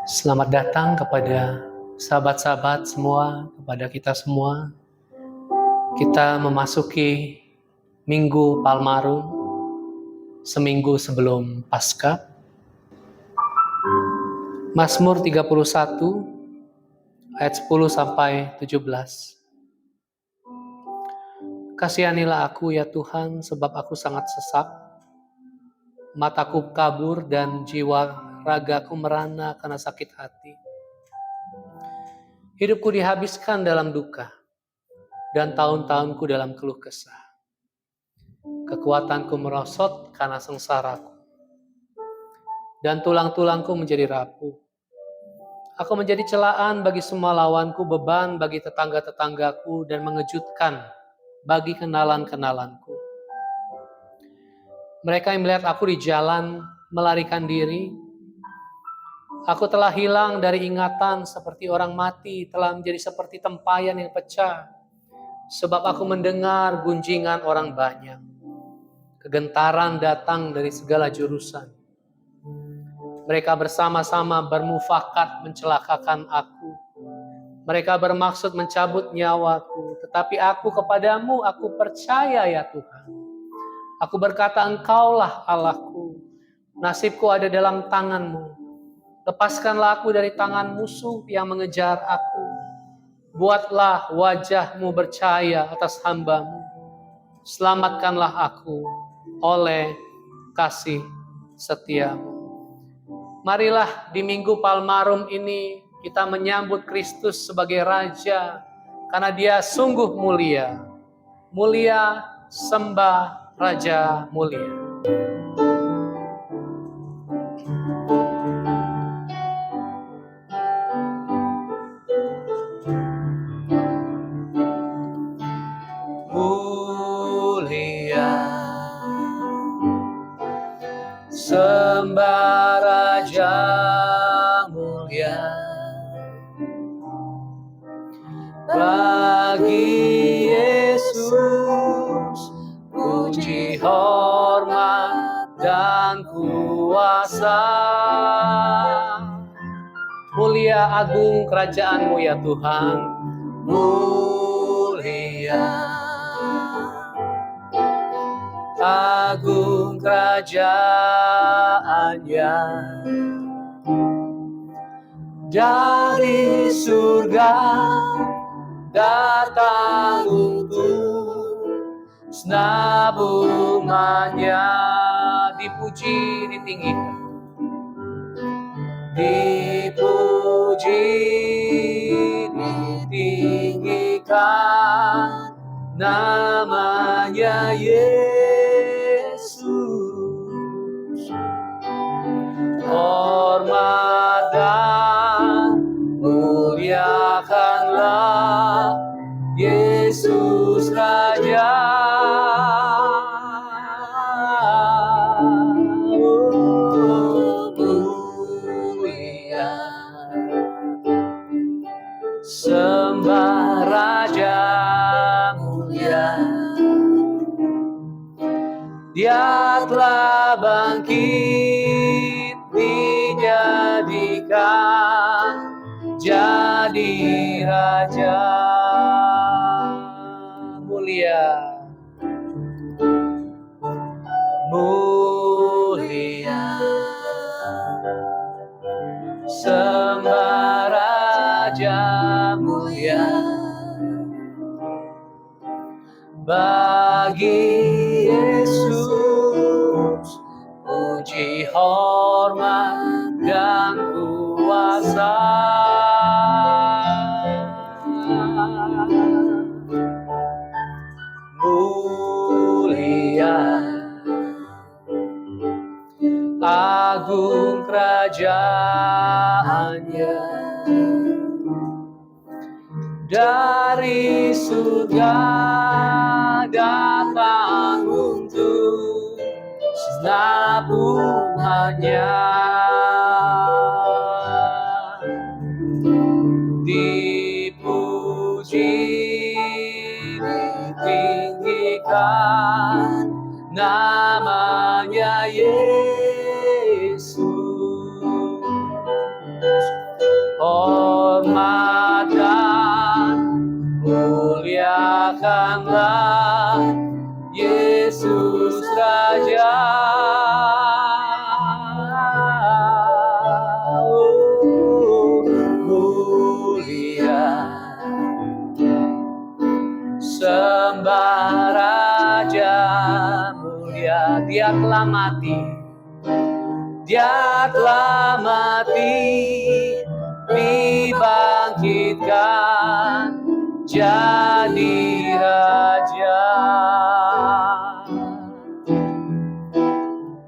Selamat datang kepada sahabat-sahabat semua, kepada kita semua. Kita memasuki Minggu Palmarum, seminggu sebelum Paskah. Mazmur 31 ayat 10 sampai 17. Kasihanilah aku ya Tuhan, sebab aku sangat sesak. Mataku kabur dan jiwa ragaku merana karena sakit hati. Hidupku dihabiskan dalam duka, dan tahun-tahunku dalam keluh kesah. Kekuatanku merosot karena sengsaraku, dan tulang-tulangku menjadi rapuh. Aku menjadi celaan bagi semua lawanku, beban bagi tetangga-tetanggaku, dan mengejutkan bagi kenalan-kenalanku. Mereka yang melihat aku di jalan melarikan diri. Aku telah hilang dari ingatan seperti orang mati, telah menjadi seperti tempayan yang pecah. Sebab aku mendengar gunjingan orang banyak. Kegentaran datang dari segala jurusan. Mereka bersama-sama bermufakat mencelakakan aku. Mereka bermaksud mencabut nyawaku. Tetapi aku kepadamu, aku percaya ya Tuhan. Aku berkata, Engkaulah Allahku. Nasibku ada dalam tangan-Mu. Lepaskanlah aku dari tangan musuh yang mengejar aku. Buatlah wajah-Mu bercahaya atas hamba-Mu. Selamatkanlah aku oleh kasih setia-Mu. Marilah di Minggu Palmarum ini kita menyambut Kristus sebagai Raja, karena Dia sungguh mulia. Mulia, sembah Raja mulia. Mulia, sembah Raja mulia. Bagi Yesus puji, hormat, dan kuasa. Mulia agung kerajaan-Mu ya Tuhan. Mulia agung kerajaannya. Dari surga datang untuk senabungannya. Dipuji, ditinggikan. Dipuji, ditinggikan, namanya Yesus. Hormat dan muliakanlah Yesus Raja. Mulia, sembah Raja mulia. Dia telah bangkit, dijadikan jadi Raja. Mulia, mulia, sembah Raja mulia. Bagi Yesus puji, hormat, dan kuasa. Mulia agung kerajaannya. Dari surga datang untuk senabungannya. Dipuji, ditinggikan, namanya Yesus. Hormatkan, muliakanlah Yesus Raja. Mulia, sembah Raja mulia. Dia telah mati, Dia telah mati, dibangkitkan jadi Raja.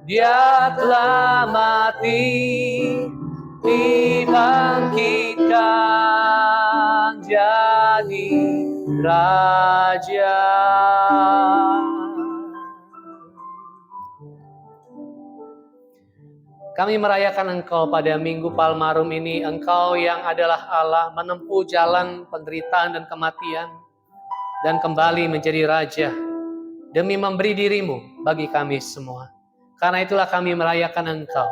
Dia telah mati, dibangkitkan jadi Raja. Kami merayakan Engkau pada Minggu Palmarum ini. Engkau yang adalah Allah menempuh jalan penderitaan dan kematian dan kembali menjadi Raja demi memberi dirimu bagi kami semua. Karena itulah kami merayakan Engkau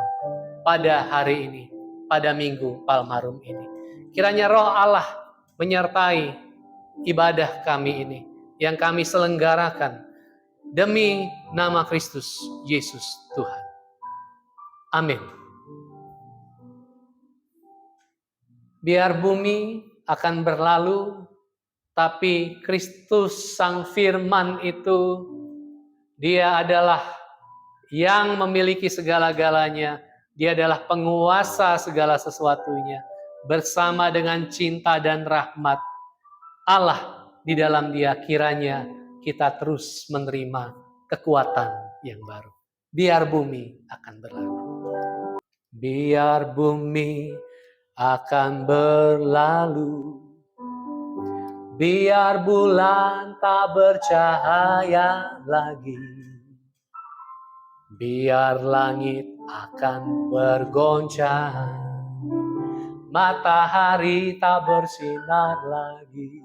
pada hari ini, pada Minggu Palmarum ini. Kiranya Roh Allah menyertai ibadah kami ini yang kami selenggarakan demi nama Kristus Yesus Tuhan. Amin. Biar bumi akan berlalu, tapi Kristus Sang Firman itu, Dia adalah yang memiliki segala-galanya. Dia adalah penguasa segala sesuatunya. Bersama dengan cinta dan rahmat Allah di dalam Dia, kiranya kita terus menerima kekuatan yang baru. Biar bumi akan berlalu. Biar bumi akan berlalu, biar bulan tak bercahaya lagi, biar langit akan bergoncang, matahari tak bersinar lagi.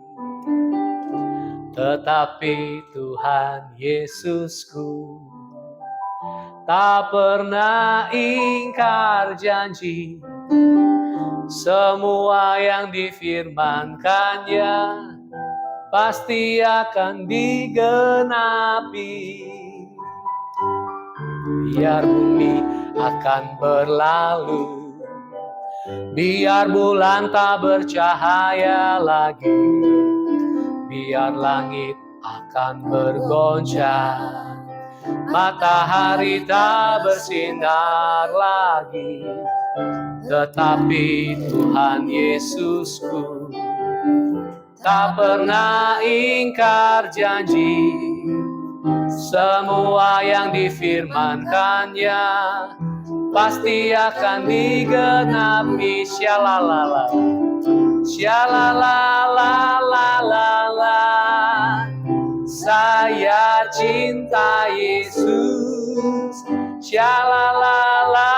Tetapi Tuhan Yesusku tak pernah ingkar janji. Semua yang difirmankannya pasti akan digenapi. Biar bumi akan berlalu, biar bulan tak bercahaya lagi, biar langit akan bergoncang, matahari tak bersinar lagi. Tetapi Tuhan Yesusku tak pernah ingkar janji. Semua yang difirmankannya pasti akan digenapi. Syalalala, syalalala, saya cinta Yesus. Syalalala,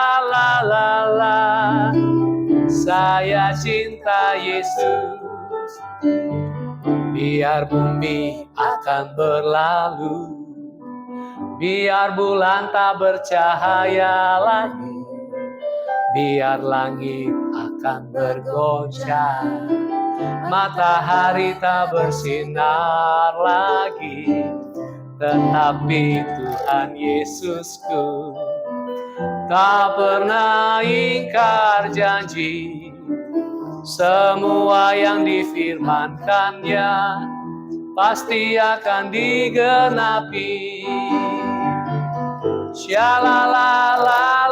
saya cinta Yesus. Biar bumi akan berlalu, biar bulan tak bercahaya lagi, biar langit akan bergoncang, matahari tak bersinar lagi. Tetapi Tuhan Yesusku tak pernah ingkar janji. Semua yang difirmankannya pasti akan digenapi. Syalalala,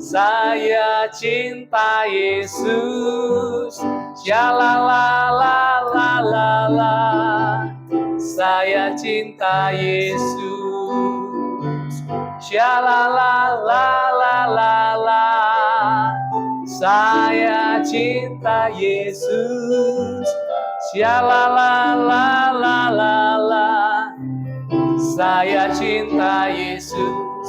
saya cinta Yesus. Syalalala, saya cinta Yesus. Syalalala, saya cinta Yesus. Syalalala, saya cinta Yesus.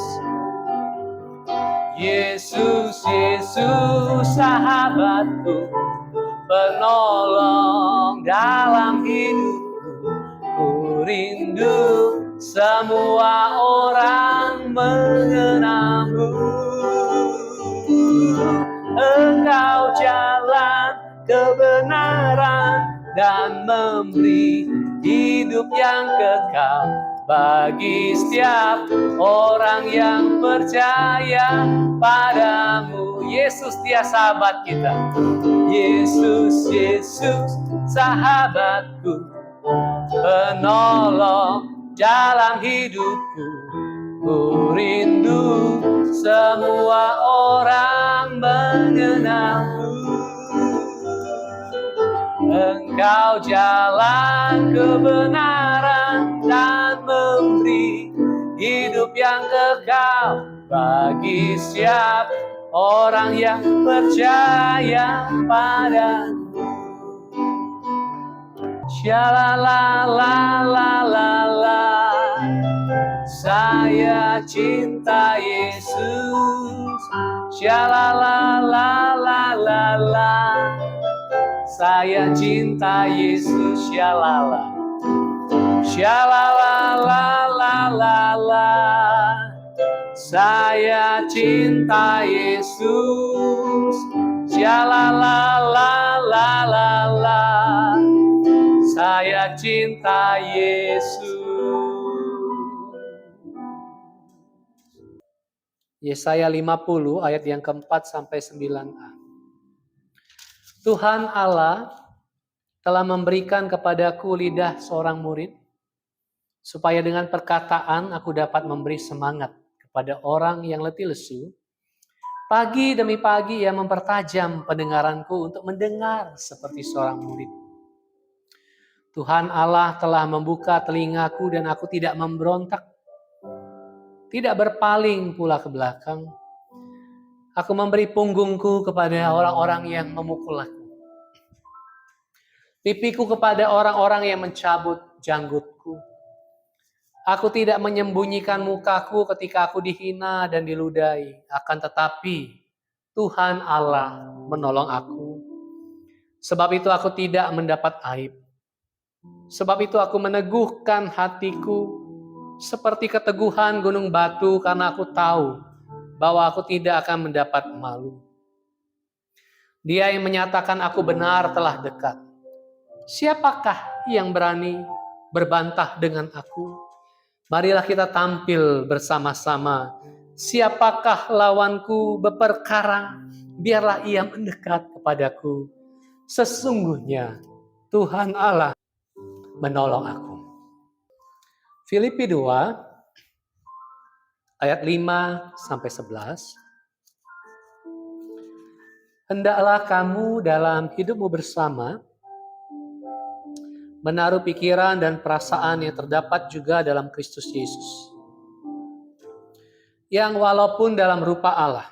Yesus, Yesus sahabatku, penolong dalam hidupku. Ku rindu semua orang mengenalmu. Engkau jalan kebenaran dan memberi hidup yang kekal bagi setiap orang yang percaya padamu. Yesus dia sahabat kita. Yesus, Yesus sahabatku, penolong dalam hidupku. Ku rindu semua orang mengenalmu. Engkau jalan kebenaran dan memberi hidup yang kekal bagi setiap orang yang percaya padamu. Shalalalalala, saya cinta Yesus. Shalalalalala, saya cinta Yesus. Shalala, shalalalalala, saya cinta Yesus. Shalalalalala, saya cinta Yesus. Yesaya 50 ayat yang keempat sampai 9a. Tuhan Allah telah memberikan kepadaku lidah seorang murid, supaya dengan perkataan aku dapat memberi semangat kepada orang yang letih lesu. Pagi demi pagi ia mempertajam pendengaranku untuk mendengar seperti seorang murid. Tuhan Allah telah membuka telingaku dan aku tidak memberontak, tidak berpaling pula ke belakang. Aku memberi punggungku kepada orang-orang yang memukul aku, pipiku kepada orang-orang yang mencabut janggutku. Aku tidak menyembunyikan mukaku ketika aku dihina dan diludahi. Akan tetapi Tuhan Allah menolong aku. Sebab itu aku tidak mendapat aib. Sebab itu aku meneguhkan hatiku seperti keteguhan gunung batu, karena aku tahu bahwa aku tidak akan mendapat malu. Dia yang menyatakan aku benar telah dekat. Siapakah yang berani berbantah dengan aku? Marilah kita tampil bersama-sama. Siapakah lawanku berperkara? Biarlah ia mendekat kepadaku. Sesungguhnya Tuhan Allah menolong aku. Filipi 2 ayat 5 sampai 11. Hendaklah kamu dalam hidupmu bersama menaruh pikiran dan perasaan yang terdapat juga dalam Kristus Yesus, yang walaupun dalam rupa Allah,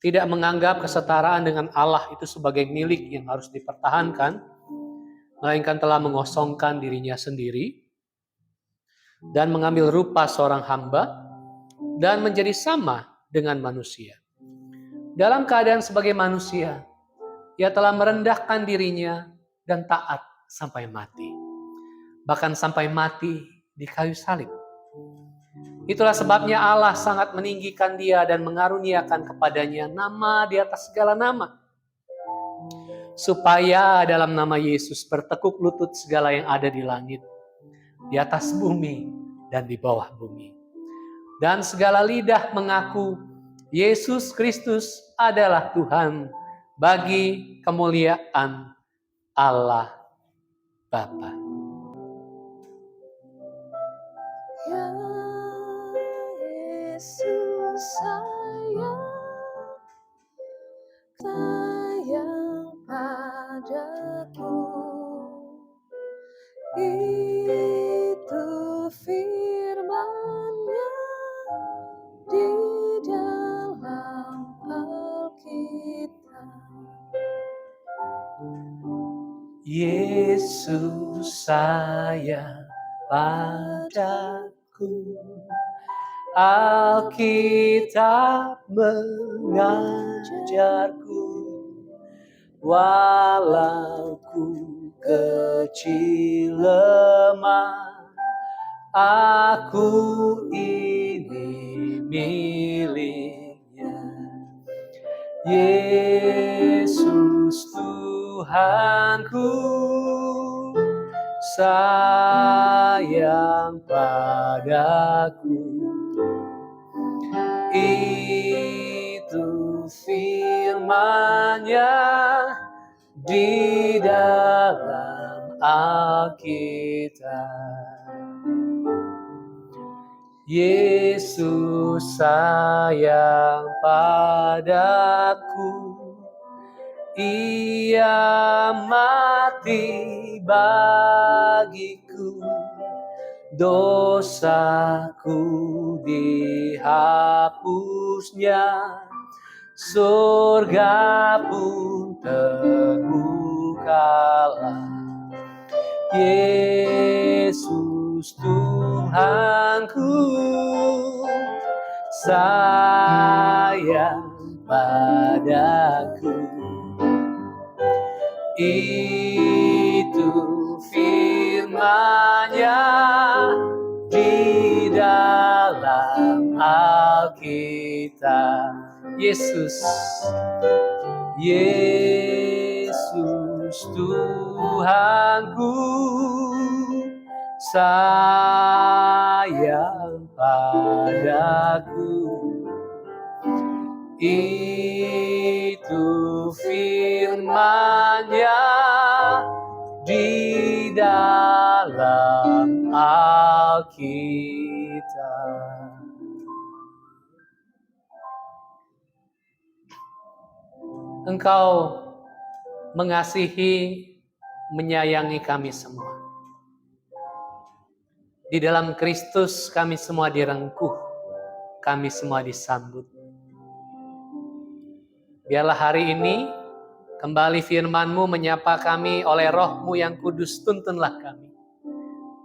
tidak menganggap kesetaraan dengan Allah itu sebagai milik yang harus dipertahankan, melainkan telah mengosongkan dirinya sendiri dan mengambil rupa seorang hamba dan menjadi sama dengan manusia. Dalam keadaan sebagai manusia, ia telah merendahkan dirinya dan taat sampai mati. Bahkan sampai mati di kayu salib. Itulah sebabnya Allah sangat meninggikan dia dan mengaruniakan kepadanya nama di atas segala nama. Supaya dalam nama Yesus bertekuk lutut segala yang ada di langit, di atas bumi, dan di bawah bumi. Dan segala lidah mengaku Yesus Kristus adalah Tuhan, bagi kemuliaan Allah Bapa. Ya Yesus sayang padaku, itu firman-Nya di dalam Alkitab. Yesus sayang padaku, Alkitab mengajarku, walau ku kecil lemah, aku ini miliknya. Yesus Tuhanku, sayang padaku. Itu firman-Nya di dalam Alkitab. Yesus sayang padaku, Ia mati bagiku, dosaku dihapusnya, surga pun terbukalah. Yesus Tuhanku, sayang padaku. Itu firman-Nya di dalam Alkitab. Yesus Tuhanku, sayang padaku. Itu firman-Nya di dalam Alkitab. Engkau mengasihi, menyayangi kami semua. Di dalam Kristus kami semua direngkuh, kami semua disambut. Biarlah hari ini kembali firman-Mu menyapa kami oleh Roh-Mu yang kudus, tuntunlah kami.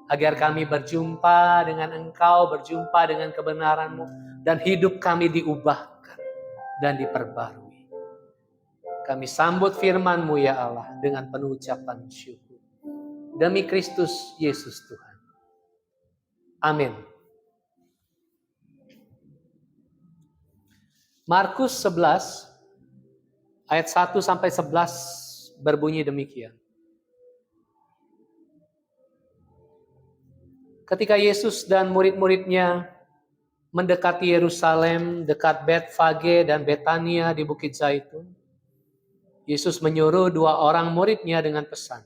Agar kami berjumpa dengan Engkau, berjumpa dengan kebenaran-Mu, dan hidup kami diubahkan dan diperbarui. Kami sambut firman-Mu ya Allah dengan penuh ucapan syukur. Demi Kristus Yesus Tuhan. Amin. Markus 11 ayat 1-11 berbunyi demikian. Ketika Yesus dan murid-muridnya mendekati Yerusalem, dekat Betfage dan Betania di Bukit Zaitun, Yesus menyuruh 2 orang muridnya dengan pesan,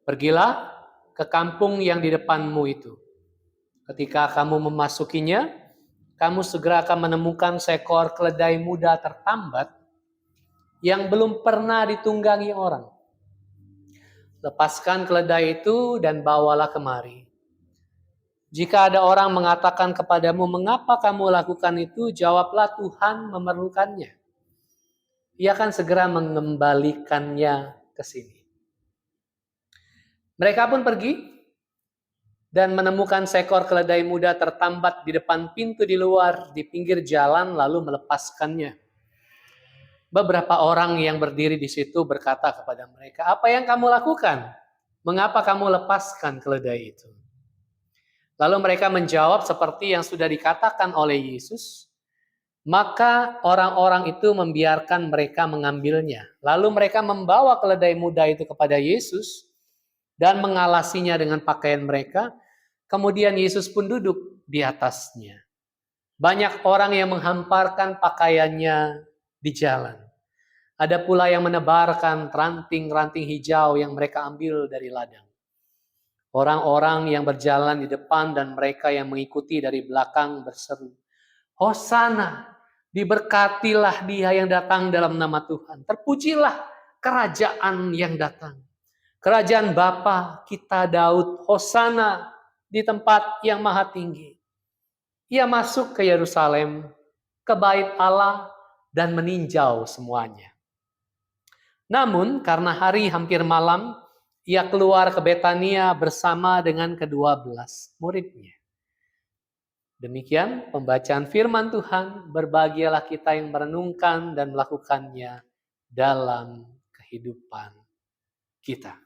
"Pergilah ke kampung yang di depanmu itu. Ketika kamu memasukinya, kamu segera akan menemukan seekor keledai muda tertambat yang belum pernah ditunggangi orang. Lepaskan keledai itu dan bawalah kemari. Jika ada orang mengatakan kepadamu, mengapa kamu lakukan itu? Jawablah, Tuhan memerlukannya. Ia akan segera mengembalikannya ke sini." Mereka pun pergi dan menemukan seekor keledai muda tertambat di depan pintu di luar, di pinggir jalan, lalu melepaskannya. Beberapa orang yang berdiri di situ berkata kepada mereka, "Apa yang kamu lakukan? Mengapa kamu lepaskan keledai itu?" Lalu mereka menjawab seperti yang sudah dikatakan oleh Yesus. Maka orang-orang itu membiarkan mereka mengambilnya. Lalu mereka membawa keledai muda itu kepada Yesus dan mengalasinya dengan pakaian mereka. Kemudian Yesus pun duduk di atasnya. Banyak orang yang menghamparkan pakaiannya di jalan. Ada pula yang menebarkan ranting-ranting hijau yang mereka ambil dari ladang. Orang-orang yang berjalan di depan dan mereka yang mengikuti dari belakang berseru, "Hosana, diberkatilah Dia yang datang dalam nama Tuhan. Terpujilah kerajaan yang datang. Kerajaan Bapa kita Daud, Hosana di tempat yang maha tinggi." Ia masuk ke Yerusalem, ke bait Allah, dan meninjau semuanya. Namun karena hari hampir malam, ia keluar ke Betania bersama dengan ke-12 muridnya. Demikian pembacaan firman Tuhan. Berbahagialah kita yang merenungkan dan melakukannya dalam kehidupan kita.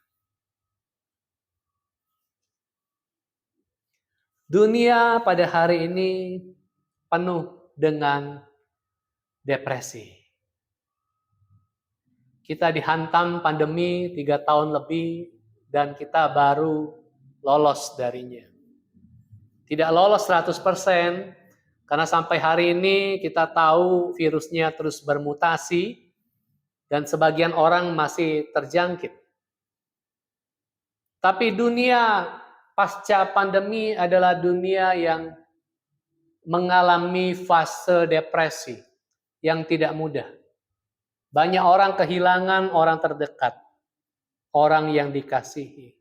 Dunia pada hari ini penuh dengan depresi. Kita dihantam pandemi 3 tahun lebih dan kita baru lolos darinya. Tidak lolos 100%, karena sampai hari ini kita tahu virusnya terus bermutasi dan sebagian orang masih terjangkit. Tapi dunia pasca pandemi adalah dunia yang mengalami fase depresi yang tidak mudah. Banyak orang kehilangan orang terdekat, orang yang dikasihi.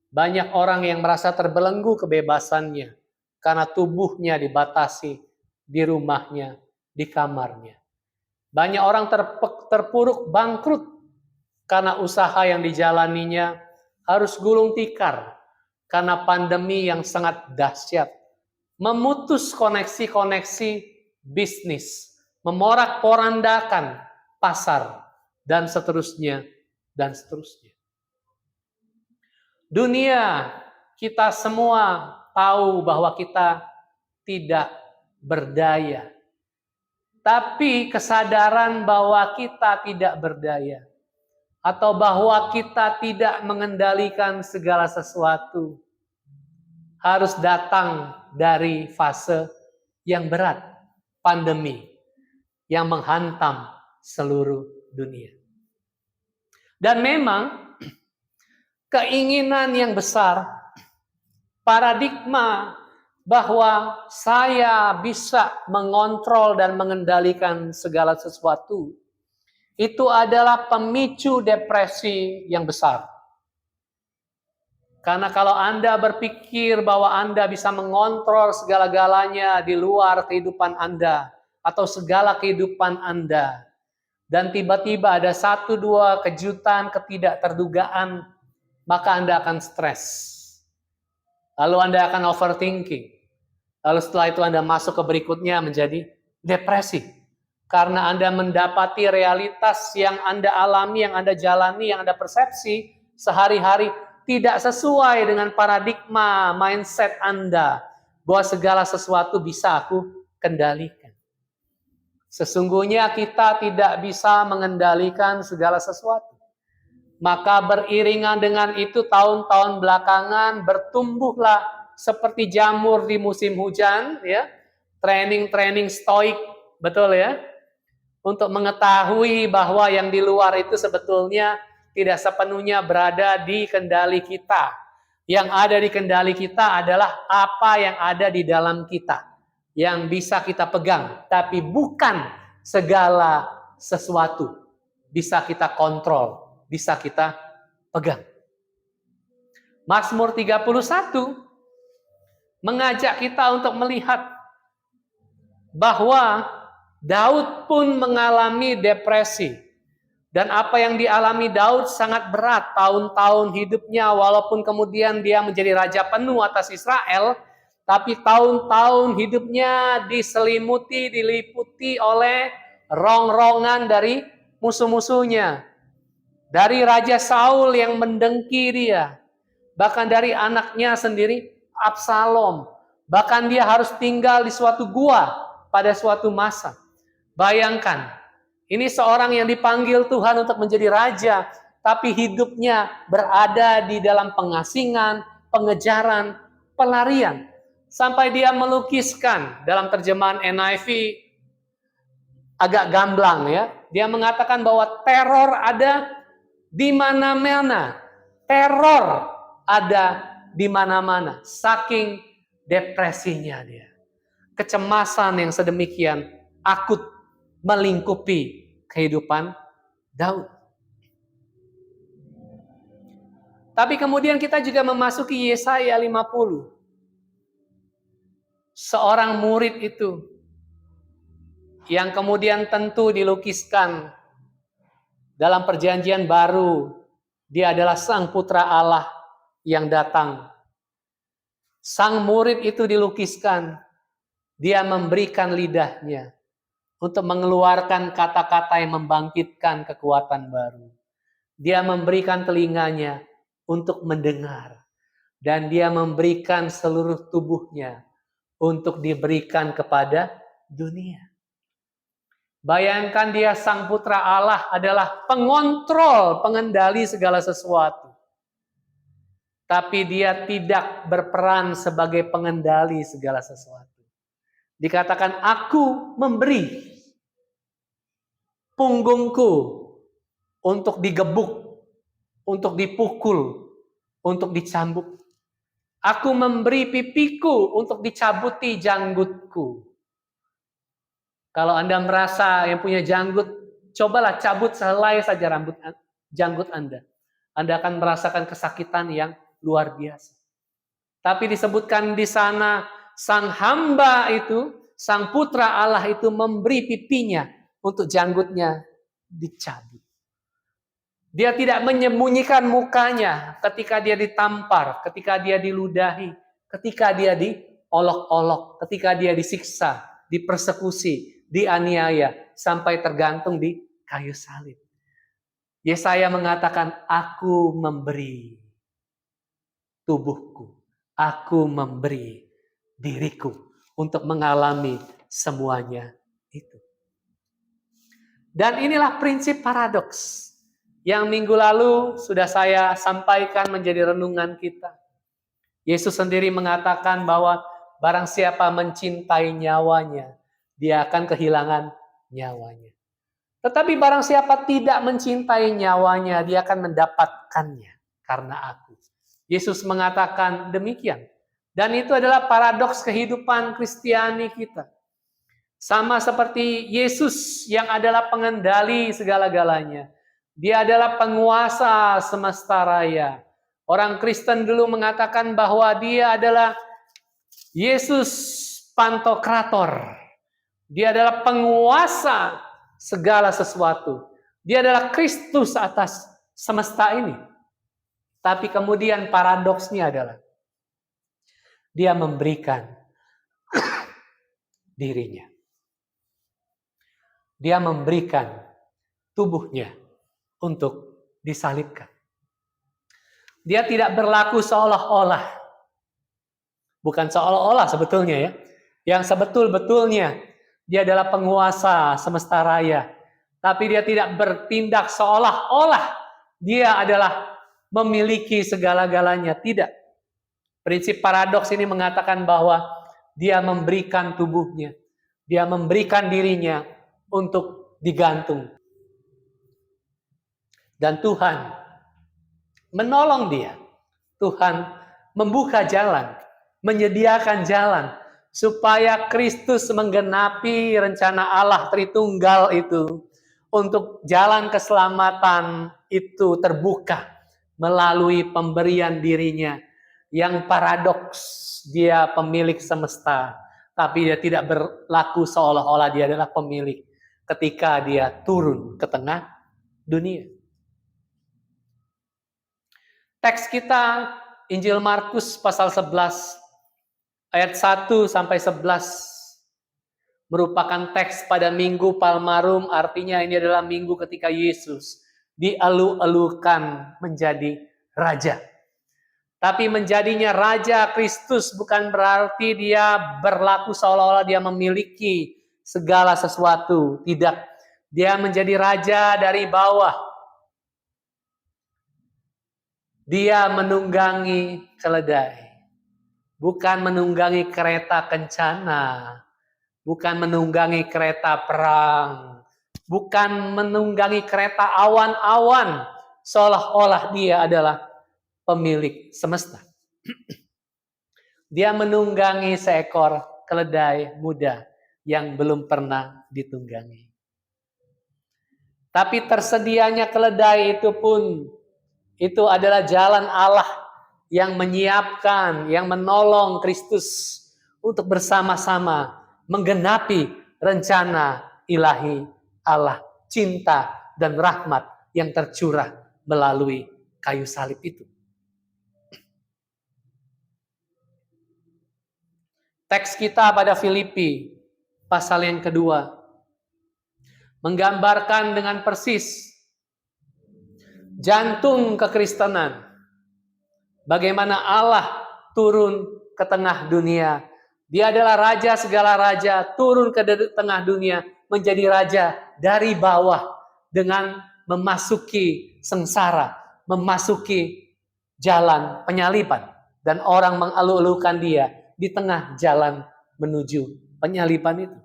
Banyak orang yang merasa terbelenggu kebebasannya karena tubuhnya dibatasi di rumahnya, di kamarnya. Banyak orang terpuruk bangkrut karena usaha yang dijalaninya harus gulung tikar karena pandemi yang sangat dahsyat. Memutus koneksi-koneksi bisnis, memorak-porandakan pasar, dan seterusnya, dan seterusnya. Dunia, kita semua tahu bahwa kita tidak berdaya. Tapi kesadaran bahwa kita tidak berdaya, atau bahwa kita tidak mengendalikan segala sesuatu, harus datang dari fase yang berat, pandemi, yang menghantam seluruh dunia. Dan memang keinginan yang besar, paradigma bahwa saya bisa mengontrol dan mengendalikan segala sesuatu, itu adalah pemicu depresi yang besar. Karena kalau Anda berpikir bahwa Anda bisa mengontrol segala-galanya di luar kehidupan Anda, atau segala kehidupan Anda, dan tiba-tiba ada 1-2 kejutan, ketidakterdugaan, maka Anda akan stres. Lalu Anda akan overthinking. Lalu setelah itu Anda masuk ke berikutnya menjadi depresi. Karena Anda mendapati realitas yang Anda alami, yang Anda jalani, yang Anda persepsi sehari-hari tidak sesuai dengan paradigma mindset Anda bahwa segala sesuatu bisa aku kendalikan. Sesungguhnya kita tidak bisa mengendalikan segala sesuatu. Maka beriringan dengan itu tahun-tahun belakangan bertumbuhlah seperti jamur di musim hujan, ya, training stoik, betul ya, untuk mengetahui bahwa yang di luar itu sebetulnya tidak sepenuhnya berada di kendali kita. Yang ada di kendali kita adalah apa yang ada di dalam kita, yang bisa kita pegang, tapi bukan segala sesuatu bisa kita kontrol, bisa kita pegang. Mazmur 31 mengajak kita untuk melihat bahwa Daud pun mengalami depresi. Dan apa yang dialami Daud sangat berat tahun-tahun hidupnya, walaupun kemudian dia menjadi raja penuh atas Israel, tapi tahun-tahun hidupnya diliputi oleh rongrongan dari musuh-musuhnya. Dari Raja Saul yang mendengki dia. Bahkan dari anaknya sendiri, Absalom. Bahkan dia harus tinggal di suatu gua pada suatu masa. Bayangkan, ini seorang yang dipanggil Tuhan untuk menjadi raja, tapi hidupnya berada di dalam pengasingan, pengejaran, pelarian. Sampai dia melukiskan dalam terjemahan NIV agak gamblang ya. Dia mengatakan bahwa teror ada di mana-mana. Teror ada di mana-mana. Saking depresinya dia. Kecemasan yang sedemikian akut melingkupi kehidupan Daud. Tapi kemudian kita juga memasuki Yesaya 50. Seorang murid itu yang kemudian tentu dilukiskan dalam perjanjian baru. Dia adalah sang putra Allah yang datang. Sang murid itu dilukiskan. Dia memberikan lidahnya untuk mengeluarkan kata-kata yang membangkitkan kekuatan baru. Dia memberikan telinganya untuk mendengar. Dan dia memberikan seluruh tubuhnya untuk diberikan kepada dunia. Bayangkan dia sang putra Allah adalah pengontrol, pengendali segala sesuatu. Tapi dia tidak berperan sebagai pengendali segala sesuatu. Dikatakan, aku memberi punggungku untuk digebuk, untuk dipukul, untuk dicambuk. Aku memberi pipiku untuk dicabuti janggutku. Kalau Anda merasa yang punya janggut, cobalah cabut sehelai saja janggut Anda. Anda akan merasakan kesakitan yang luar biasa. Tapi disebutkan di sana, sang hamba itu, sang putra Allah itu memberi pipinya untuk janggutnya dicabut. Dia tidak menyembunyikan mukanya ketika dia ditampar, ketika dia diludahi, ketika dia diolok-olok, ketika dia disiksa, dipersekusi, dianiaya, sampai tergantung di kayu salib. Yesaya mengatakan, aku memberi tubuhku, aku memberi diriku untuk mengalami semuanya itu. Dan inilah prinsip paradoks yang minggu lalu sudah saya sampaikan menjadi renungan kita. Yesus sendiri mengatakan bahwa barang siapa mencintai nyawanya, dia akan kehilangan nyawanya. Tetapi barang siapa tidak mencintai nyawanya, dia akan mendapatkannya karena aku. Yesus mengatakan demikian. Dan itu adalah paradoks kehidupan Kristiani kita. Sama seperti Yesus yang adalah pengendali segala-galanya. Dia adalah penguasa semesta raya. Orang Kristen dulu mengatakan bahwa dia adalah Yesus Pantokrator. Dia adalah penguasa segala sesuatu. Dia adalah Kristus atas semesta ini. Tapi kemudian paradoksnya adalah dia memberikan dirinya. Dia memberikan tubuhnya untuk disalibkan. Dia tidak berlaku seolah-olah. Bukan seolah-olah sebetulnya ya. Yang sebetul-betulnya dia adalah penguasa semesta raya. Tapi dia tidak bertindak seolah-olah dia adalah memiliki segala-galanya. Tidak. Prinsip paradoks ini mengatakan bahwa dia memberikan tubuhnya. Dia memberikan dirinya untuk digantung. Dan Tuhan menolong dia. Tuhan membuka jalan, menyediakan jalan supaya Kristus menggenapi rencana Allah Tritunggal itu, untuk jalan keselamatan itu terbuka melalui pemberian dirinya. Yang paradoks, dia pemilik semesta, tapi dia tidak berlaku seolah-olah dia adalah pemilik ketika dia turun ke tengah dunia. Teks kita Injil Markus pasal 11 ayat 1 sampai 11 merupakan teks pada Minggu Palmarum, artinya ini adalah minggu ketika Yesus dielu-elukan menjadi raja. Tapi menjadinya raja Kristus bukan berarti dia berlaku seolah-olah dia memiliki segala sesuatu. Tidak. Dia menjadi raja dari bawah. Dia menunggangi keledai. Bukan menunggangi kereta kencana. Bukan menunggangi kereta perang. Bukan menunggangi kereta awan-awan. Seolah-olah dia adalah pemilik semesta. Dia menunggangi seekor keledai muda yang belum pernah ditunggangi. Tapi tersedianya keledai itu pun, itu adalah jalan Allah yang menyiapkan, yang menolong Kristus untuk bersama-sama menggenapi rencana ilahi Allah, cinta dan rahmat yang tercurah melalui kayu salib itu. Teks kita pada Filipi pasal yang kedua menggambarkan dengan persis jantung kekristenan. Bagaimana Allah turun ke tengah dunia. Dia adalah raja segala raja, turun ke tengah dunia menjadi raja dari bawah dengan memasuki sengsara, memasuki jalan penyaliban. Dan orang mengeluh-elukan dia di tengah jalan menuju penyaliban itu.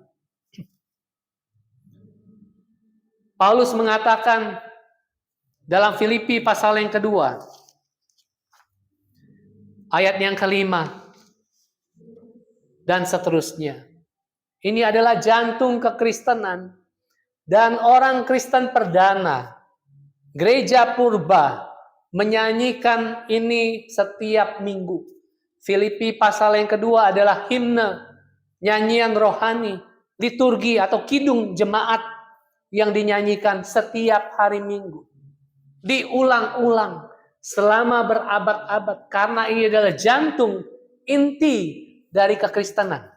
Paulus mengatakan dalam Filipi pasal yang kedua, ayat yang kelima, dan seterusnya. Ini adalah jantung kekristenan dan orang Kristen perdana. Gereja purba menyanyikan ini setiap minggu. Filipi pasal yang kedua adalah himne, nyanyian rohani, liturgi atau kidung jemaat yang dinyanyikan setiap hari Minggu. Diulang-ulang selama berabad-abad karena ini adalah jantung inti dari kekristenan.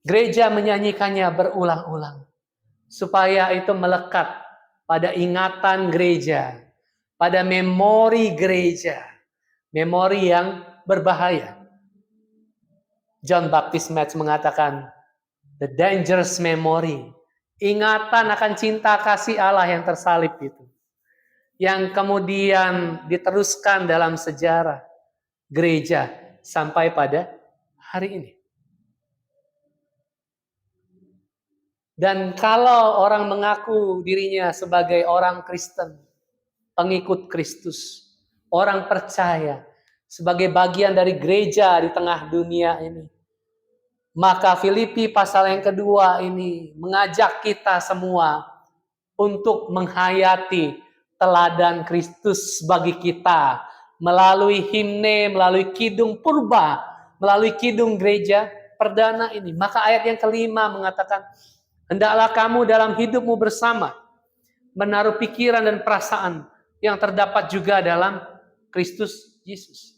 Gereja menyanyikannya berulang-ulang supaya itu melekat pada ingatan gereja, pada memori gereja, memori yang berbahaya. John Baptist Metz mengatakan, the dangerous memory, ingatan akan cinta kasih Allah yang tersalib itu, yang kemudian diteruskan dalam sejarah gereja sampai pada hari ini. Dan kalau orang mengaku dirinya sebagai orang Kristen, pengikut Kristus, orang percaya, sebagai bagian dari gereja di tengah dunia ini, maka Filipi pasal yang kedua ini mengajak kita semua untuk menghayati teladan Kristus bagi kita melalui himne, melalui kidung purba, melalui kidung gereja perdana ini. Maka ayat yang kelima mengatakan, hendaklah kamu dalam hidupmu bersama menaruh pikiran dan perasaan yang terdapat juga dalam Kristus Yesus.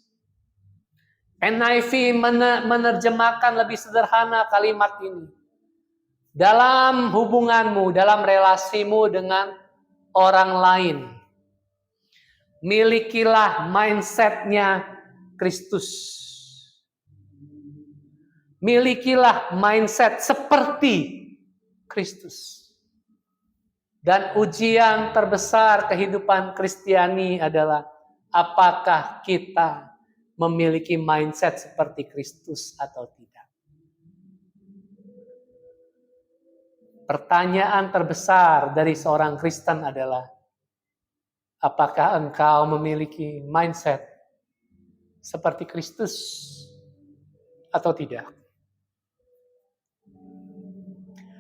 NIV menerjemahkan lebih sederhana kalimat ini. Dalam hubunganmu, dalam relasimu dengan orang lain, milikilah mindset-nya Kristus. Milikilah mindset seperti Kristus. Dan ujian terbesar kehidupan Kristiani adalah apakah kita memiliki mindset seperti Kristus atau tidak. Pertanyaan terbesar dari seorang Kristen adalah, apakah engkau memiliki mindset seperti Kristus atau tidak?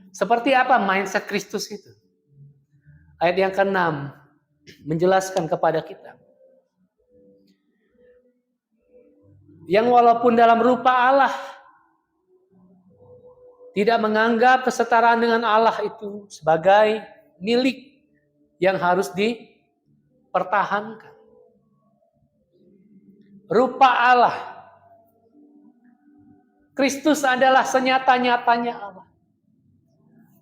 Seperti apa mindset Kristus itu? Ayat yang ke-6 menjelaskan kepada kita. Yang walaupun dalam rupa Allah, tidak menganggap kesetaraan dengan Allah itu sebagai milik yang harus dipertahankan. Rupa Allah. Kristus adalah senyata-nyatanya Allah.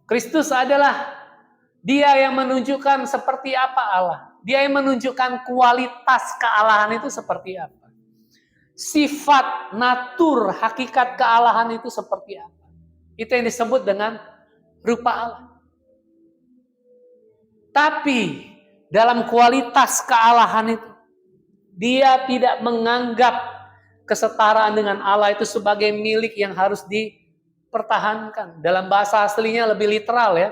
Kristus adalah Dia yang menunjukkan seperti apa Allah. Dia yang menunjukkan kualitas kealahan itu seperti apa. Sifat, natur, hakikat kealahan itu seperti apa. Itu yang disebut dengan rupa Allah. Tapi dalam kualitas kealahan itu, Dia tidak menganggap kesetaraan dengan Allah itu sebagai milik yang harus dipertahankan. Dalam bahasa aslinya lebih literal ya.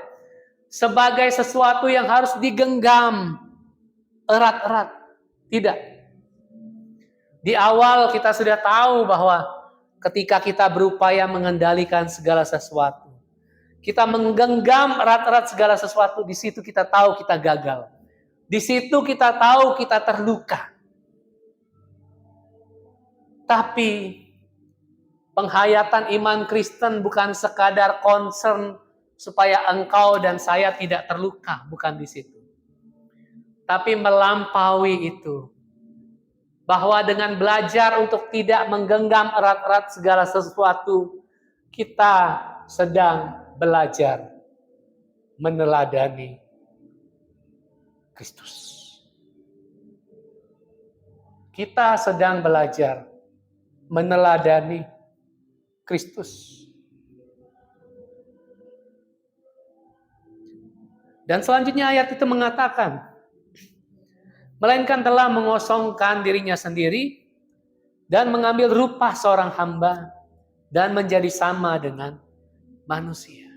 Sebagai sesuatu yang harus digenggam erat-erat. Tidak. Di awal kita sudah tahu bahwa ketika kita berupaya mengendalikan segala sesuatu, kita menggenggam erat-erat segala sesuatu, di situ kita tahu kita gagal. Di situ kita tahu kita terluka. Tapi penghayatan iman Kristen bukan sekadar concern supaya engkau dan saya tidak terluka, bukan di situ. Tapi melampaui itu. Bahwa dengan belajar untuk tidak menggenggam erat-erat segala sesuatu, kita sedang belajar meneladani Kristus. Kita sedang belajar meneladani Kristus. Dan selanjutnya ayat itu mengatakan, melainkan telah mengosongkan dirinya sendiri dan mengambil rupa seorang hamba dan menjadi sama dengan manusia.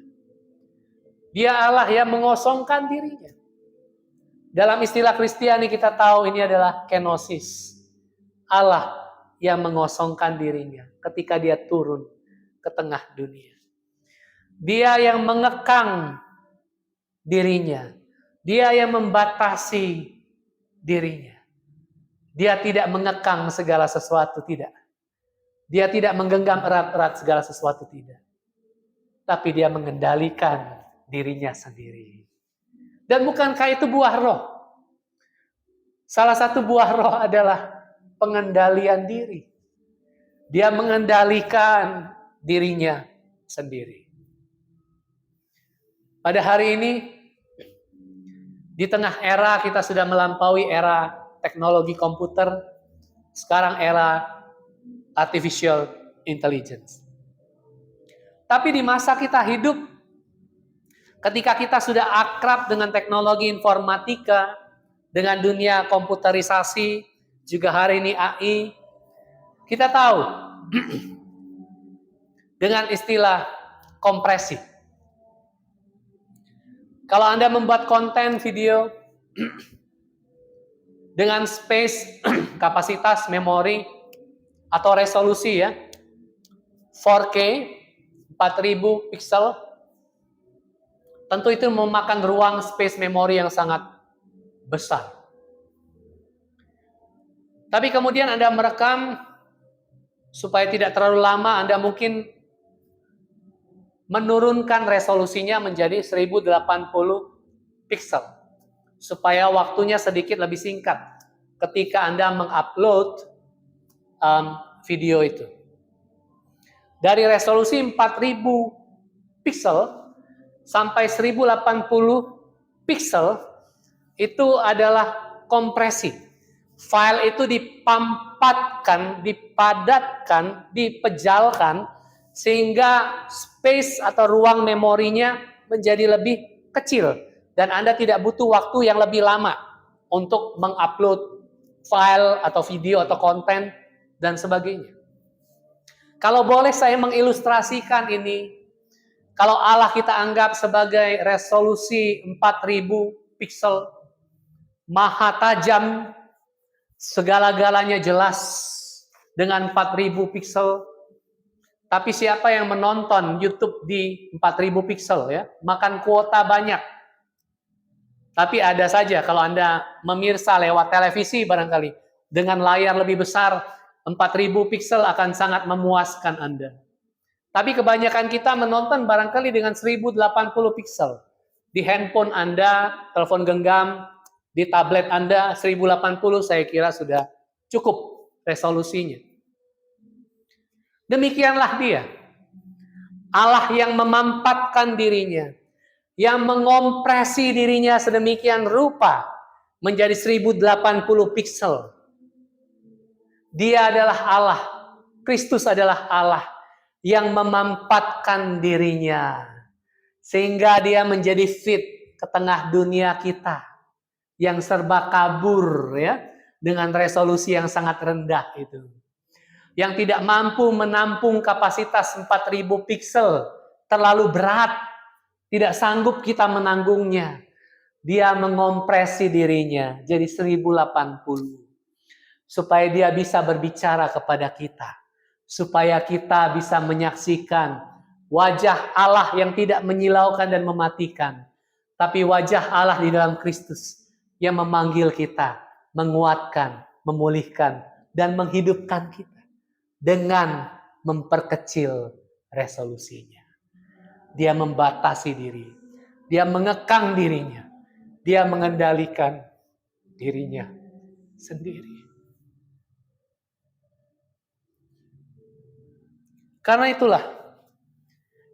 Dia Allah yang mengosongkan dirinya. Dalam istilah Kristiani kita tahu ini adalah kenosis. Allah yang mengosongkan dirinya ketika dia turun ke tengah dunia. Dia yang mengekang dirinya. Dia yang membatasi dirinya. Dia tidak mengekang segala sesuatu, tidak. Dia tidak menggenggam erat-erat segala sesuatu, tidak. Tapi dia mengendalikan dirinya sendiri. Dan bukankah itu buah roh? Salah satu buah roh adalah pengendalian diri. Dia mengendalikan dirinya sendiri. Pada hari ini, di tengah era kita sudah melampaui era teknologi komputer, sekarang era artificial intelligence. Tapi di masa kita hidup, ketika kita sudah akrab dengan teknologi informatika, dengan dunia komputerisasi, juga hari ini AI, kita tahu dengan istilah kompresi. Kalau Anda membuat konten video dengan space, kapasitas, memori, atau resolusi ya, 4K, 4000 pixel, tentu itu memakan ruang space memori yang sangat besar. Tapi kemudian Anda merekam, supaya tidak terlalu lama, Anda mungkin menurunkan resolusinya menjadi 1080 pixel supaya waktunya sedikit lebih singkat ketika Anda mengupload video itu. Dari resolusi 4000 pixel sampai 1080 pixel itu adalah kompresi. File itu dipampatkan, dipadatkan, dipejalkan sehingga space atau ruang memorinya menjadi lebih kecil dan Anda tidak butuh waktu yang lebih lama untuk mengupload file atau video atau konten dan sebagainya. Kalau boleh saya mengilustrasikan ini, kalau Allah kita anggap sebagai resolusi 4000 pixel, maha tajam, segala-galanya jelas dengan 4000 pixel. Tapi siapa yang menonton YouTube di 4000 pixel ya, makan kuota banyak. Tapi ada saja kalau Anda memirsa lewat televisi barangkali dengan layar lebih besar, 4000 pixel akan sangat memuaskan Anda. Tapi kebanyakan kita menonton barangkali dengan 1080 pixel. Di handphone Anda, telepon genggam, di tablet Anda 1080 saya kira sudah cukup resolusinya. Demikianlah dia. Allah yang memampatkan dirinya, yang mengompresi dirinya sedemikian rupa menjadi 1080 pixel. Dia adalah Allah. Kristus adalah Allah yang memampatkan dirinya sehingga dia menjadi fit ke tengah dunia kita yang serba kabur ya, dengan resolusi yang sangat rendah itu. Yang tidak mampu menampung kapasitas 4000 pixel, terlalu berat, tidak sanggup kita menanggungnya. Dia mengompresi dirinya jadi 1080 supaya dia bisa berbicara kepada kita, supaya kita bisa menyaksikan wajah Allah yang tidak menyilaukan dan mematikan, tapi wajah Allah di dalam Kristus yang memanggil kita, menguatkan, memulihkan, dan menghidupkan kita dengan memperkecil resolusinya. Dia membatasi diri, dia mengekang dirinya, dia mengendalikan dirinya sendiri. Karena itulah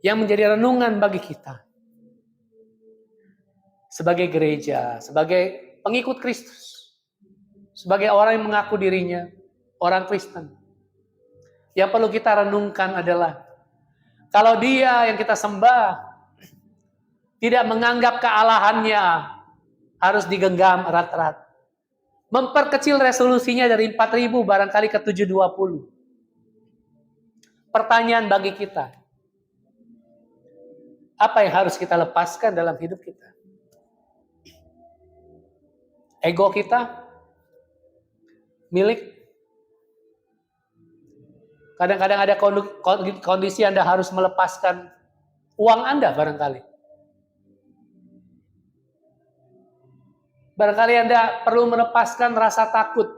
yang menjadi renungan bagi kita sebagai gereja, sebagai pengikut Kristus, sebagai orang yang mengaku dirinya orang Kristen. Yang perlu kita renungkan adalah kalau Dia yang kita sembah Tidak menganggap kealahannya harus digenggam erat-erat. Memperkecil resolusinya dari 4.000 barangkali ke 720. Pertanyaan bagi kita, apa yang harus kita lepaskan dalam hidup kita? Ego kita? Milik? Kadang-kadang ada kondisi Anda harus melepaskan uang Anda barangkali. Barangkali Anda perlu melepaskan rasa takut.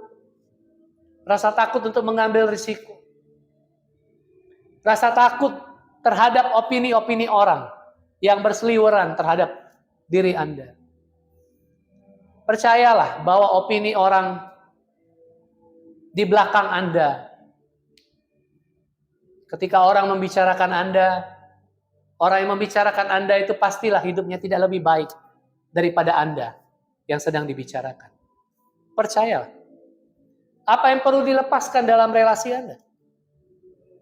Rasa takut untuk mengambil risiko. Rasa takut terhadap opini-opini orang yang berseliweran terhadap diri Anda. Percayalah bahwa opini orang di belakang Anda, ketika orang membicarakan Anda, orang yang membicarakan Anda itu pastilah hidupnya tidak lebih baik daripada Anda yang sedang dibicarakan. Percayalah. Apa yang perlu dilepaskan dalam relasi Anda?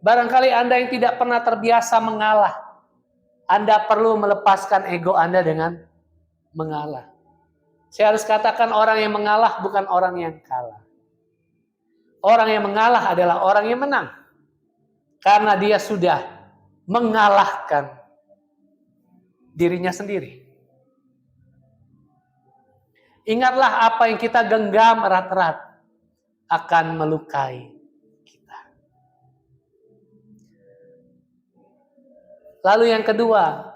Barangkali Anda yang tidak pernah terbiasa mengalah, Anda perlu melepaskan ego Anda dengan mengalah. Saya harus katakan orang yang mengalah bukan orang yang kalah. Orang yang mengalah adalah orang yang menang. Karena dia sudah mengalahkan dirinya sendiri. Ingatlah apa yang kita genggam erat-erat akan melukai kita. Lalu yang kedua,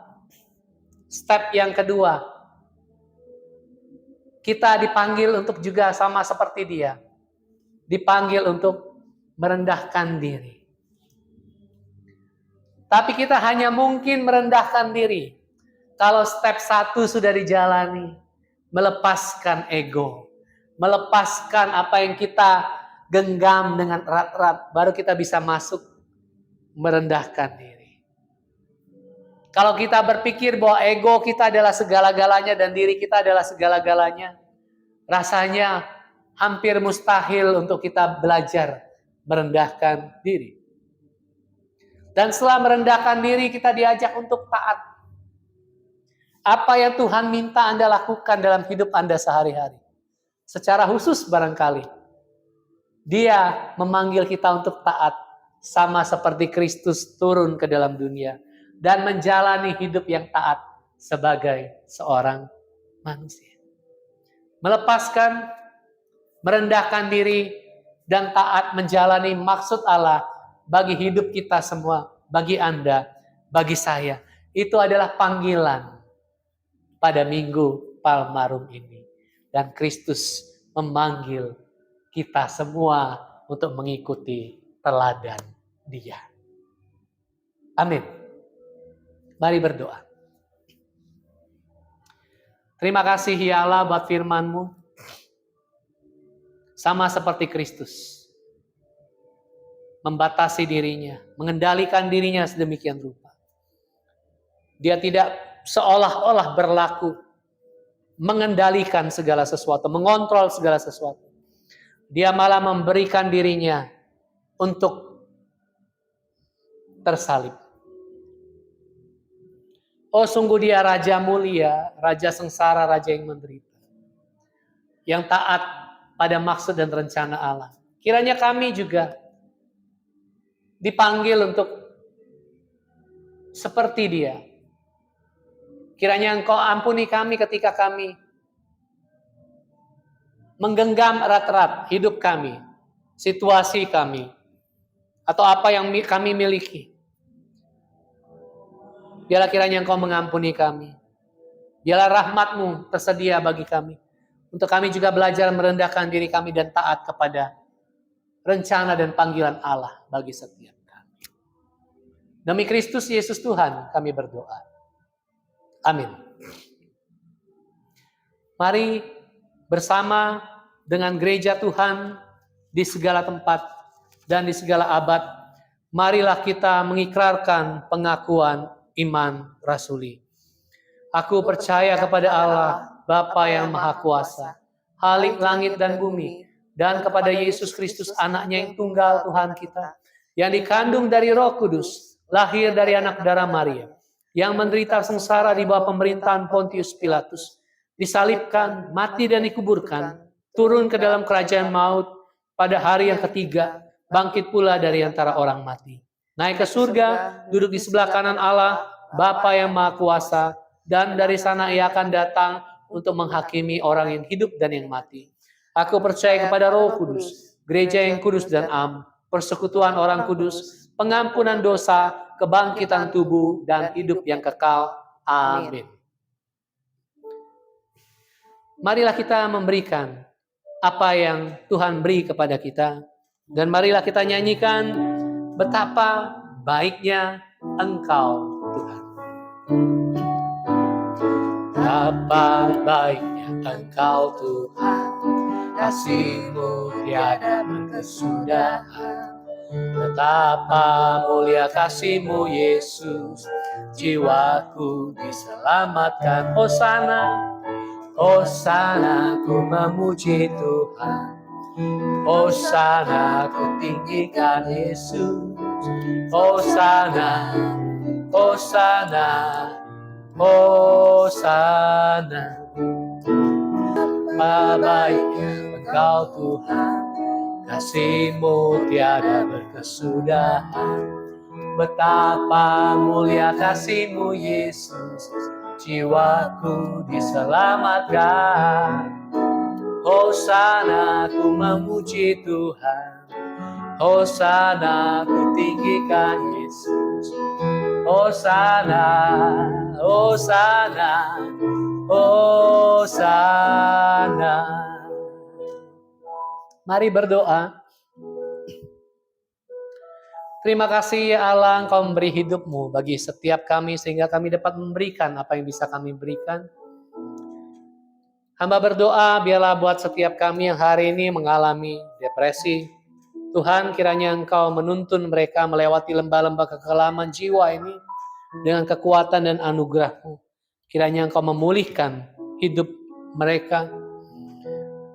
step yang kedua, kita dipanggil untuk juga sama seperti dia. Dipanggil untuk merendahkan diri. Tapi kita hanya mungkin merendahkan diri kalau step 1 sudah dijalani. Melepaskan ego. Melepaskan apa yang kita genggam dengan erat-erat. Baru kita bisa masuk merendahkan diri. Kalau kita berpikir bahwa ego kita adalah segala-galanya dan diri kita adalah segala-galanya, rasanya hampir mustahil untuk kita belajar merendahkan diri. Dan setelah merendahkan diri, kita diajak untuk taat. Apa yang Tuhan minta Anda lakukan dalam hidup Anda sehari-hari. Secara khusus barangkali, Dia memanggil kita untuk taat. Sama seperti Kristus turun ke dalam dunia. Dan menjalani hidup yang taat sebagai seorang manusia. Melepaskan, merendahkan diri, dan taat menjalani maksud Allah bagi hidup kita semua, bagi Anda, bagi saya. Itu adalah panggilan pada Minggu Palmarum ini. Dan Kristus memanggil kita semua untuk mengikuti teladan Dia. Amin. Mari berdoa. Terima kasih ya Allah buat firman-Mu. Sama seperti Kristus. Membatasi dirinya. Mengendalikan dirinya sedemikian rupa. Dia tidak seolah-olah berlaku. Mengendalikan segala sesuatu. Mengontrol segala sesuatu. Dia malah memberikan dirinya untuk tersalib. Oh sungguh Dia Raja mulia, Raja sengsara, Raja yang menderita. Yang taat pada maksud dan rencana Allah. Kiranya kami juga dipanggil untuk seperti Dia. Kiranya Engkau ampuni kami ketika kami menggenggam erat-erat hidup kami, situasi kami, atau apa yang kami miliki. Biarlah kiranya Engkau mengampuni kami. Biarlah rahmat-Mu tersedia bagi kami. Untuk kami juga belajar merendahkan diri kami dan taat kepada rencana dan panggilan Allah bagi setiap kami. Demi Kristus Yesus Tuhan kami berdoa. Amin. Mari bersama dengan gereja Tuhan di segala tempat dan di segala abad, marilah kita mengikrarkan pengakuan iman rasuli. Aku percaya kepada Allah, Bapa yang Maha Kuasa, Khalik langit dan bumi, dan kepada Yesus Kristus anaknya yang tunggal Tuhan kita, yang dikandung dari Roh Kudus, lahir dari anak darah Maria, yang menderita sengsara di bawah pemerintahan Pontius Pilatus, disalibkan, mati dan dikuburkan, turun ke dalam kerajaan maut, pada hari yang ketiga, bangkit pula dari antara orang mati. Naik ke surga, duduk di sebelah kanan Allah, Bapa yang Maha Kuasa, dan dari sana ia akan datang untuk menghakimi orang yang hidup dan yang mati. Aku percaya kepada Roh Kudus, gereja yang kudus dan am, persekutuan orang kudus, pengampunan dosa, kebangkitan tubuh, dan hidup yang kekal. Amin. Marilah kita memberikan apa yang Tuhan beri kepada kita. Dan marilah kita nyanyikan betapa baiknya Engkau, Tuhan. Betapa baiknya Engkau, Tuhan, kasih-Mu tiada berkesudahan. Betapa mulia kasih-Mu, Yesus, jiwaku diselamatkan. Hosana, Hosana, ku memuji Tuhan. Hosana, ku tinggikan Yesus. Hosana, Hosana, Hosana. Betapa baiknya Engkau, Tuhan, kasih-Mu tiada berkesudahan. Betapa mulia kasih-Mu, Yesus, jiwaku diselamatkan. Hosana, ku memuji Tuhan. Hosana, ku tinggikan Yesus. Hosana, Hosana, Hosana. Mari berdoa. Terima kasih ya Allah, Engkau memberi hidup-Mu bagi setiap kami sehingga kami dapat memberikan apa yang bisa kami berikan. Hamba berdoa biarlah buat setiap kami yang hari ini mengalami depresi, Tuhan kiranya Engkau menuntun mereka melewati lembah-lembah kekelaman jiwa ini dengan kekuatan dan anugerah-Mu. Kiranya Engkau memulihkan hidup mereka.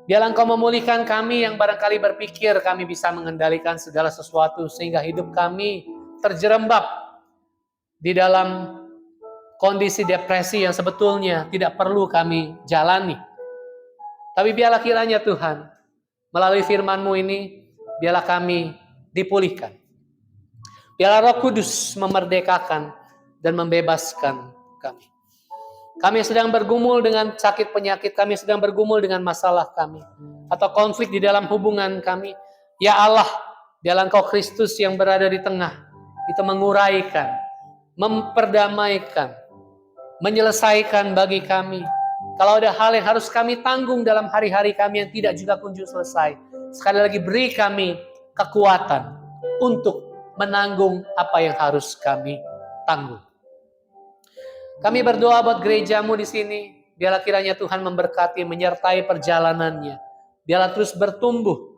Biarlah Engkau memulihkan kami yang barangkali berpikir kami bisa mengendalikan segala sesuatu sehingga hidup kami terjerembab di dalam kondisi depresi yang sebetulnya tidak perlu kami jalani. Tapi biarlah kiranya Tuhan, melalui firman-Mu ini, biarlah kami dipulihkan. Biarlah Roh Kudus memerdekakan dan membebaskan kami. Kami sedang bergumul dengan sakit penyakit, kami sedang bergumul dengan masalah kami, atau konflik di dalam hubungan kami. Ya Allah, biarlah Engkau Kristus yang berada di tengah, itu menguraikan, memperdamaikan, menyelesaikan bagi kami. Kalau ada hal yang harus kami tanggung dalam hari-hari kami yang tidak juga kunjung selesai, sekali lagi beri kami kekuatan untuk menanggung apa yang harus kami tanggung. Kami berdoa buat gereja-Mu di sini. Biarlah kiranya Tuhan memberkati, menyertai perjalanannya. Biarlah terus bertumbuh.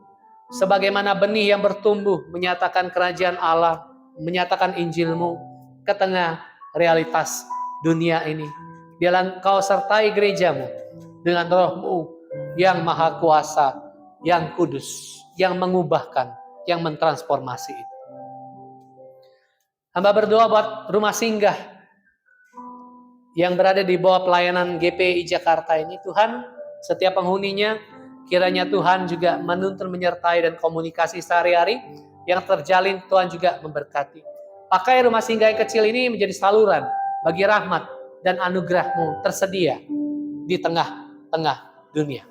Sebagaimana benih yang bertumbuh, menyatakan kerajaan Allah, menyatakan Injil-Mu ke tengah realitas dunia ini. Biarlah Engkau sertai gereja-Mu dengan Roh-Mu yang maha kuasa, yang kudus, yang mengubahkan, yang mentransformasi itu. Hamba berdoa buat rumah singgah yang berada di bawah pelayanan GPI Jakarta ini. Tuhan, setiap penghuninya, kiranya Tuhan juga menuntun, menyertai, dan komunikasi sehari-hari yang terjalin, Tuhan juga memberkati. Pakai rumah singgah yang kecil ini menjadi saluran bagi rahmat dan anugerah-Mu tersedia di tengah-tengah dunia.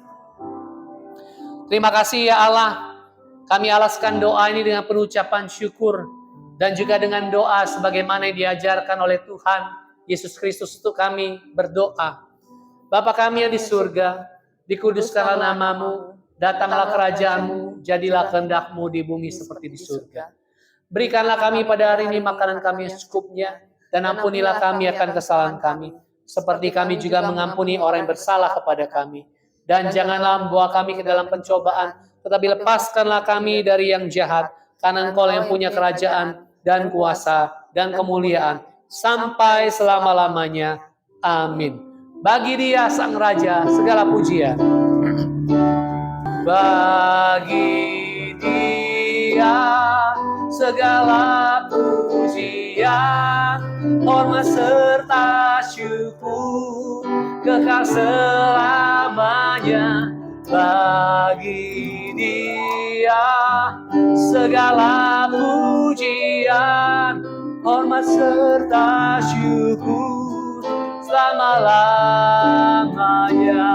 Terima kasih ya Allah, kami alaskan doa ini dengan penuh ucapan syukur, dan juga dengan doa sebagaimana yang diajarkan oleh Tuhan Yesus Kristus untuk kami berdoa. Bapa kami yang di surga, dikuduskanlah nama-Mu, datanglah kerajaan-Mu, jadilah kehendak-Mu di bumi seperti di surga. Berikanlah kami pada hari ini makanan kami yang secukupnya, dan ampunilah kami akan kesalahan kami, seperti kami juga mengampuni orang yang bersalah kepada kami. Dan janganlah membawa kami ke dalam pencobaan, tetapi lepaskanlah kami dari yang jahat, karena Engkau yang punya kerajaan, dan kuasa, dan kemuliaan, sampai selama-lamanya. Amin. Bagi Dia Sang Raja segala pujian. Bagi Dia segala pujian, hormat serta syukur kekal selamanya bagi Dia. Segala pujian, hormat serta syukur selama-lamanya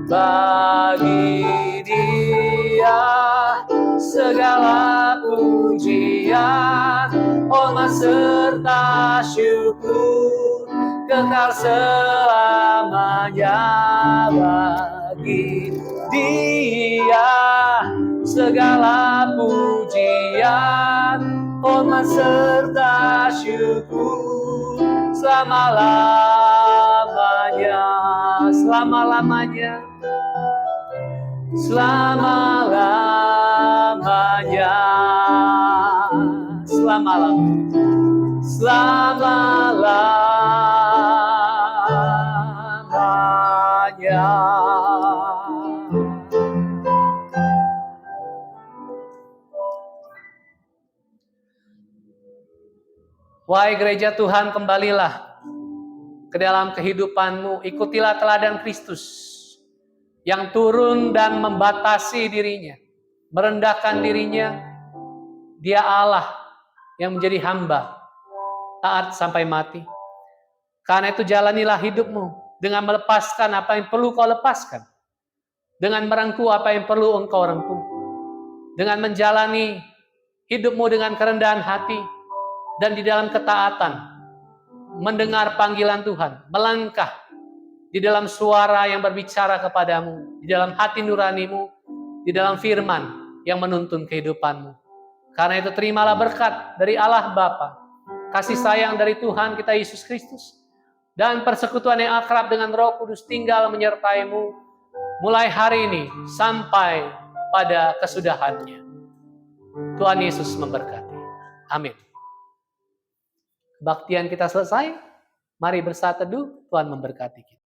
bagi Dia. Segala pujian, hormat serta syukur kekal selamanya bagi Dia. Segala pujian, hormat serta syukur selama-lamanya, selama-lamanya, selama-lamanya, selama-lamanya, selama-lamanya. Wahai gereja Tuhan, kembalilah ke dalam kehidupanmu. Ikutilah teladan Kristus yang turun dan membatasi dirinya, merendahkan dirinya. Dia Allah yang menjadi hamba, taat sampai mati. Karena itu jalanilah hidupmu dengan melepaskan apa yang perlu kau lepaskan, dengan merengkuh apa yang perlu engkau rengkuh, dengan menjalani hidupmu dengan kerendahan hati dan di dalam ketaatan, mendengar panggilan Tuhan, melangkah di dalam suara yang berbicara kepadamu, di dalam hati nuranimu, di dalam firman yang menuntun kehidupanmu. Karena itu terimalah berkat dari Allah Bapa, kasih sayang dari Tuhan kita Yesus Kristus, dan persekutuan yang akrab dengan Roh Kudus tinggal menyertaimu mulai hari ini sampai pada kesudahannya. Tuhan Yesus memberkati. Amin. Kebaktian kita selesai. Mari bersatu teduh. Tuhan memberkati kita.